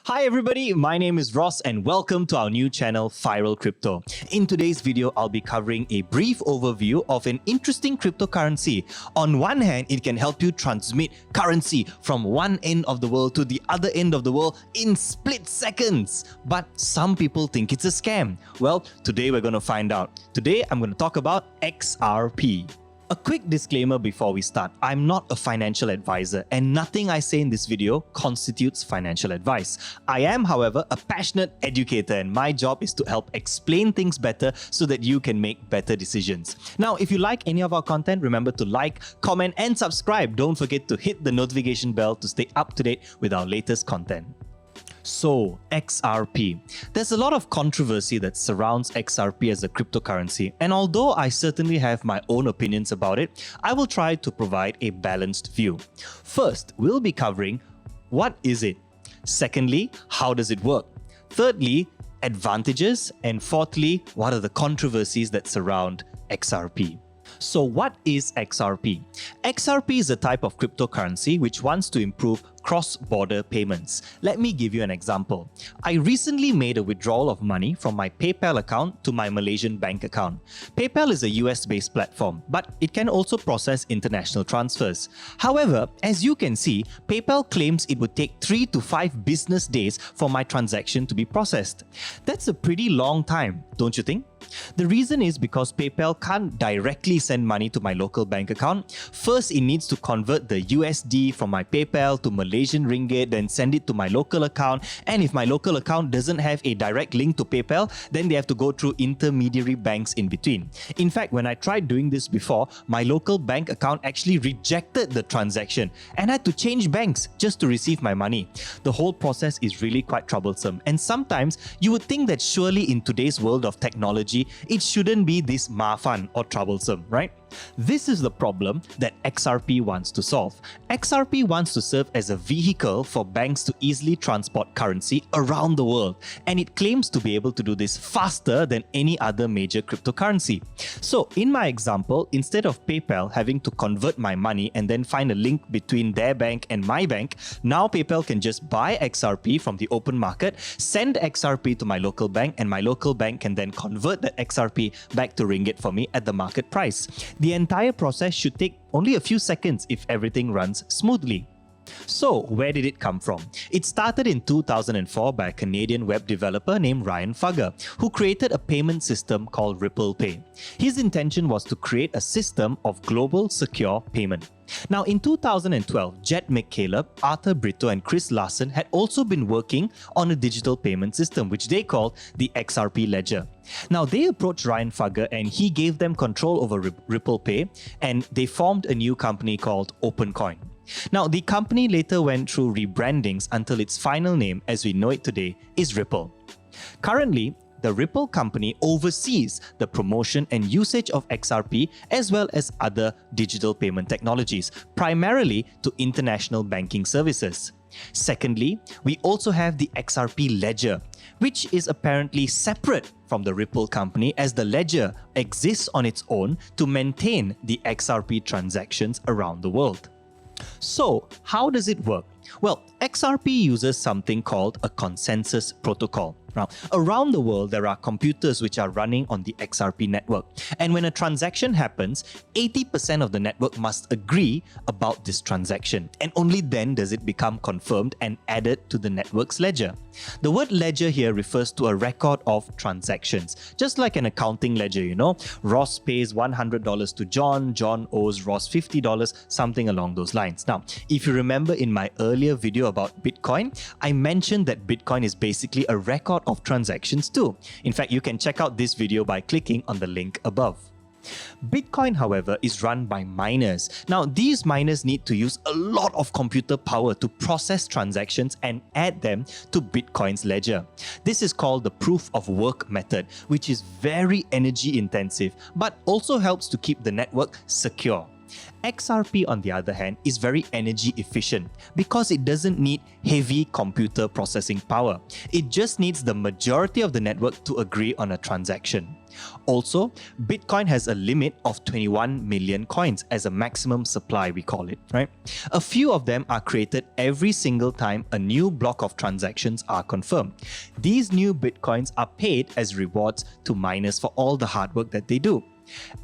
Hi everybody, my name is Ross and welcome to our new channel FIRL Crypto. In today's video, I'll be covering a brief overview of an interesting cryptocurrency. On one hand, it can help you transmit currency from one end of the world to the other end of the world in split seconds. But some people think it's a scam. Well, today we're going to find out. Today, I'm going to talk about XRP. A quick disclaimer before we start, I'm not a financial advisor and nothing I say in this video constitutes financial advice. I am, however, a passionate educator and my job is to help explain things better so that you can make better decisions. Now, if you like any of our content, remember to like, comment and subscribe. Don't forget to hit the notification bell to stay up to date with our latest content. So, XRP. There's a lot of controversy that surrounds XRP as a cryptocurrency, and although I certainly have my own opinions about it, I will try to provide a balanced view. First, we'll be covering what is it? Secondly, how does it work? Thirdly, advantages, and fourthly, what are the controversies that surround XRP? So what is XRP? XRP is a type of cryptocurrency which wants to improve cross-border payments. Let me give you an example. I recently made a withdrawal of money from my PayPal account to my Malaysian bank account. PayPal is a US-based platform, but it can also process international transfers. However, as you can see, PayPal claims it would take 3 to 5 business days for my transaction to be processed. That's a pretty long time, don't you think? The reason is because PayPal can't directly send money to my local bank account. First, it needs to convert the USD from my PayPal to Malaysian ringgit, then send it to my local account. And if my local account doesn't have a direct link to PayPal, then they have to go through intermediary banks in between. In fact, when I tried doing this before, my local bank account actually rejected the transaction and I had to change banks just to receive my money. The whole process is really quite troublesome. And sometimes you would think that surely in today's world of technology, it shouldn't be this mafan or troublesome, right? This is the problem that XRP wants to solve. XRP wants to serve as a vehicle for banks to easily transport currency around the world, and it claims to be able to do this faster than any other major cryptocurrency. So in my example, instead of PayPal having to convert my money and then find a link between their bank and my bank, now PayPal can just buy XRP from the open market, send XRP to my local bank, and my local bank can then convert that XRP back to ringgit for me at the market price. The entire process should take only a few seconds if everything runs smoothly. So, where did it come from? It started in 2004 by a Canadian web developer named Ryan Fugger, who created a payment system called Ripple Pay. His intention was to create a system of global secure payment. Now, in 2012, Jed McCaleb, Arthur Brito, and Chris Larson had also been working on a digital payment system, which they called the XRP Ledger. Now, they approached Ryan Fugger and he gave them control over Ripple Pay, and they formed a new company called OpenCoin. Now, the company later went through rebrandings until its final name, as we know it today, is Ripple. Currently, the Ripple company oversees the promotion and usage of XRP as well as other digital payment technologies, primarily to international banking services. Secondly, we also have the XRP Ledger, which is apparently separate from the Ripple company, as the ledger exists on its own to maintain the XRP transactions around the world. So, how does it work? Well, XRP uses something called a consensus protocol. Now, around the world, there are computers which are running on the XRP network. And when a transaction happens, 80% of the network must agree about this transaction. And only then does it become confirmed and added to the network's ledger. The word ledger here refers to a record of transactions. Just like an accounting ledger, you know, Ross pays $100 to John, John owes Ross $50, something along those lines. Now, if you remember in my earlier video about Bitcoin, I mentioned that Bitcoin is basically a record of transactions too. In fact, you can check out this video by clicking on the link above. Bitcoin, however, is run by miners. Now, these miners need to use a lot of computer power to process transactions and add them to Bitcoin's ledger. This is called the proof of work method, which is very energy intensive, but also helps to keep the network secure. XRP, on the other hand, is very energy efficient because it doesn't need heavy computer processing power. It just needs the majority of the network to agree on a transaction. Also, Bitcoin has a limit of 21 million coins as a maximum supply, we call it, right? A few of them are created every single time a new block of transactions are confirmed. These new Bitcoins are paid as rewards to miners for all the hard work that they do.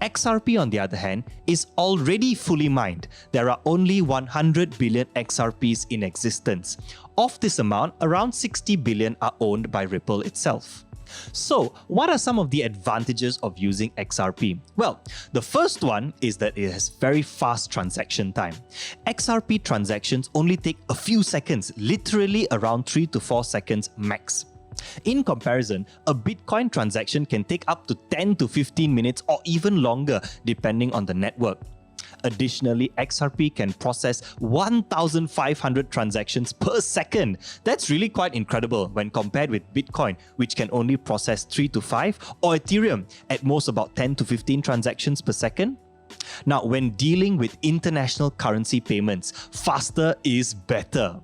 XRP, on the other hand, is already fully mined. There are only 100 billion XRPs in existence. Of this amount, around 60 billion are owned by Ripple itself. So, what are some of the advantages of using XRP? Well, the first one is that it has very fast transaction time. XRP transactions only take a few seconds, literally around 3 to 4 seconds max. In comparison, a Bitcoin transaction can take up to 10 to 15 minutes or even longer depending on the network. Additionally, XRP can process 1,500 transactions per second. That's really quite incredible when compared with Bitcoin, which can only process 3 to 5, or Ethereum, at most about 10 to 15 transactions per second. Now, when dealing with international currency payments, faster is better.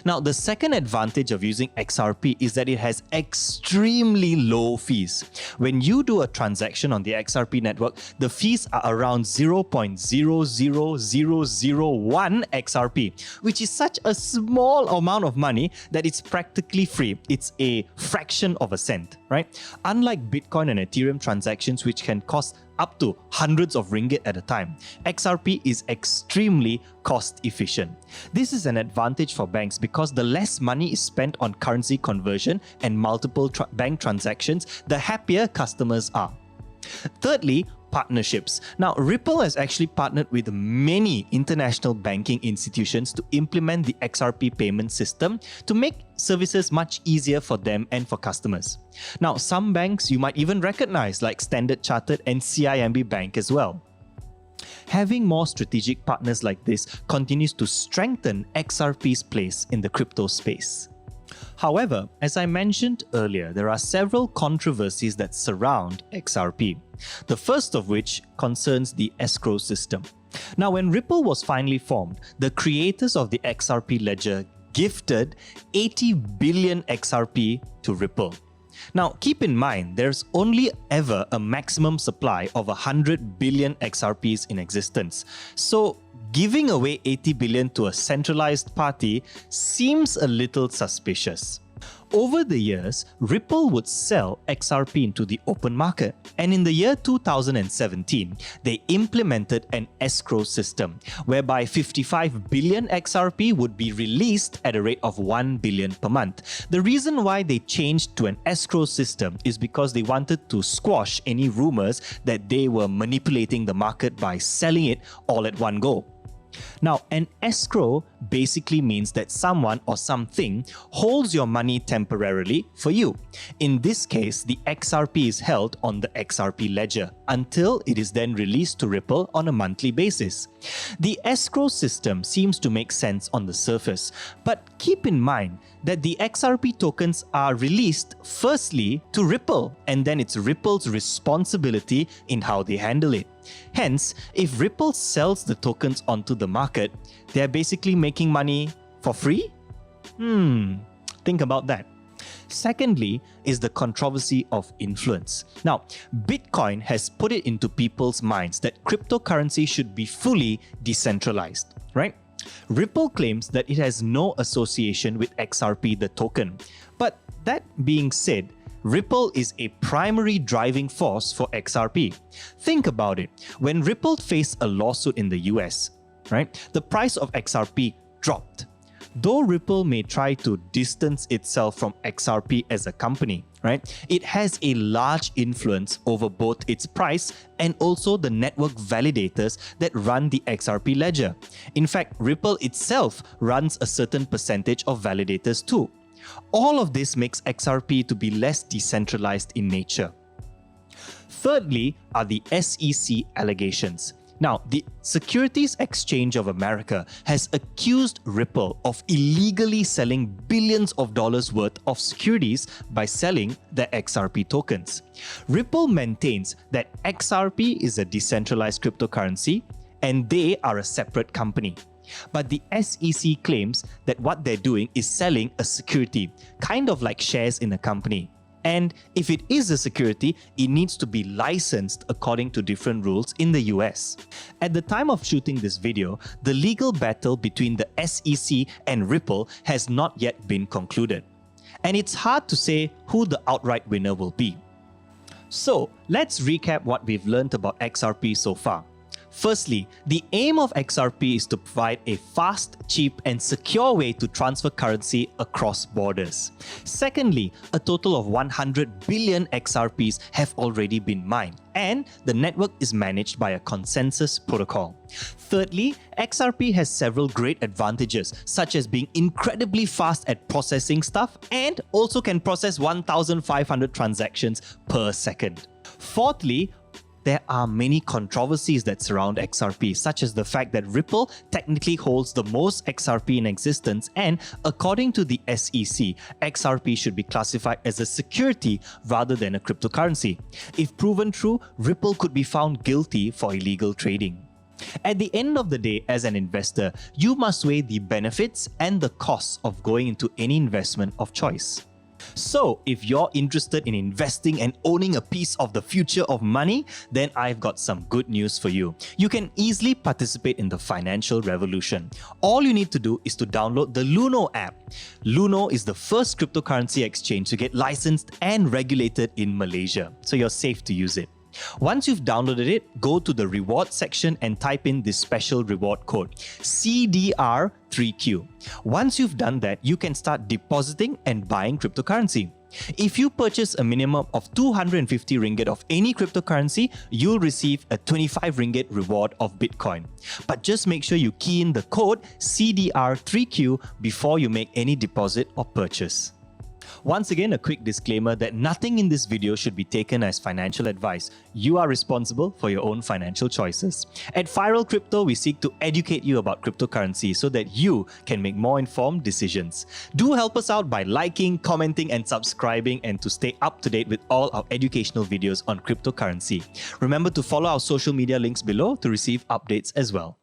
Now, the second advantage of using XRP is that it has extremely low fees. When you do a transaction on the XRP network, the fees are around 0.00001 XRP, which is such a small amount of money that it's practically free. It's a fraction of a cent, right? Unlike Bitcoin and Ethereum transactions, which can cost up to hundreds of ringgit at a time, XRP is extremely cost efficient. This is an advantage for banks because the less money is spent on currency conversion and multiple bank transactions, the happier customers are. Thirdly, partnerships. Now, Ripple has actually partnered with many international banking institutions to implement the XRP payment system to make services much easier for them and for customers. Now, some banks you might even recognize, like Standard Chartered and CIMB Bank as well. Having more strategic partners like this continues to strengthen XRP's place in the crypto space. However, as I mentioned earlier, there are several controversies that surround XRP. The first of which concerns the escrow system. Now, when Ripple was finally formed, the creators of the XRP ledger gifted 80 billion XRP to Ripple. Now, keep in mind, there's only ever a maximum supply of 100 billion XRPs in existence. So, giving away 80 billion to a centralized party seems a little suspicious. Over the years, Ripple would sell XRP into the open market, and in the year 2017, they implemented an escrow system whereby 55 billion XRP would be released at a rate of 1 billion per month. The reason why they changed to an escrow system is because they wanted to squash any rumors that they were manipulating the market by selling it all at one go. Now, an escrow basically means that someone or something holds your money temporarily for you. In this case, the XRP is held on the XRP ledger until it is then released to Ripple on a monthly basis. The escrow system seems to make sense on the surface, but keep in mind that the XRP tokens are released firstly to Ripple, and then it's Ripple's responsibility in how they handle it. Hence, if Ripple sells the tokens onto the market, they're basically making money for free? Think about that. Secondly is the controversy of influence. Now, Bitcoin has put it into people's minds that cryptocurrency should be fully decentralized, right? Ripple claims that it has no association with XRP, the token. But that being said, Ripple is a primary driving force for XRP. Think about it. When Ripple faced a lawsuit in the US, right, the price of XRP dropped. Though Ripple may try to distance itself from XRP as a company, right, it has a large influence over both its price and also the network validators that run the XRP ledger. In fact, Ripple itself runs a certain percentage of validators too. All of this makes XRP to be less decentralized in nature. Thirdly are the SEC allegations. Now, the Securities Exchange of America has accused Ripple of illegally selling billions of dollars worth of securities by selling their XRP tokens. Ripple maintains that XRP is a decentralized cryptocurrency and they are a separate company. But the SEC claims that what they're doing is selling a security, kind of like shares in a company. And if it is a security, it needs to be licensed according to different rules in the US. At the time of shooting this video, the legal battle between the SEC and Ripple has not yet been concluded. And it's hard to say who the outright winner will be. So let's recap what we've learned about XRP so far. Firstly, the aim of XRP is to provide a fast, cheap, and secure way to transfer currency across borders. Secondly, a total of 100 billion XRPs have already been mined, and the network is managed by a consensus protocol. Thirdly, XRP has several great advantages, such as being incredibly fast at processing stuff and also can process 1,500 transactions per second. Fourthly, there are many controversies that surround XRP, such as the fact that Ripple technically holds the most XRP in existence, and according to the SEC, XRP should be classified as a security rather than a cryptocurrency. If proven true, Ripple could be found guilty for illegal trading. At the end of the day, as an investor, you must weigh the benefits and the costs of going into any investment of choice. So, if you're interested in investing and owning a piece of the future of money, then I've got some good news for you. You can easily participate in the financial revolution. All you need to do is to download the Luno app. Luno is the first cryptocurrency exchange to get licensed and regulated in Malaysia, so you're safe to use it. Once you've downloaded it, go to the reward section and type in this special reward code, CDR3Q. Once you've done that, you can start depositing and buying cryptocurrency. If you purchase a minimum of 250 ringgit of any cryptocurrency, you'll receive a 25 ringgit reward of Bitcoin. But just make sure you key in the code CDR3Q before you make any deposit or purchase. Once again, a quick disclaimer that nothing in this video should be taken as financial advice. You are responsible for your own financial choices. At FIRL Crypto, we seek to educate you about cryptocurrency so that you can make more informed decisions. Do help us out by liking, commenting, and subscribing, and to stay up to date with all our educational videos on cryptocurrency. Remember to follow our social media links below to receive updates as well.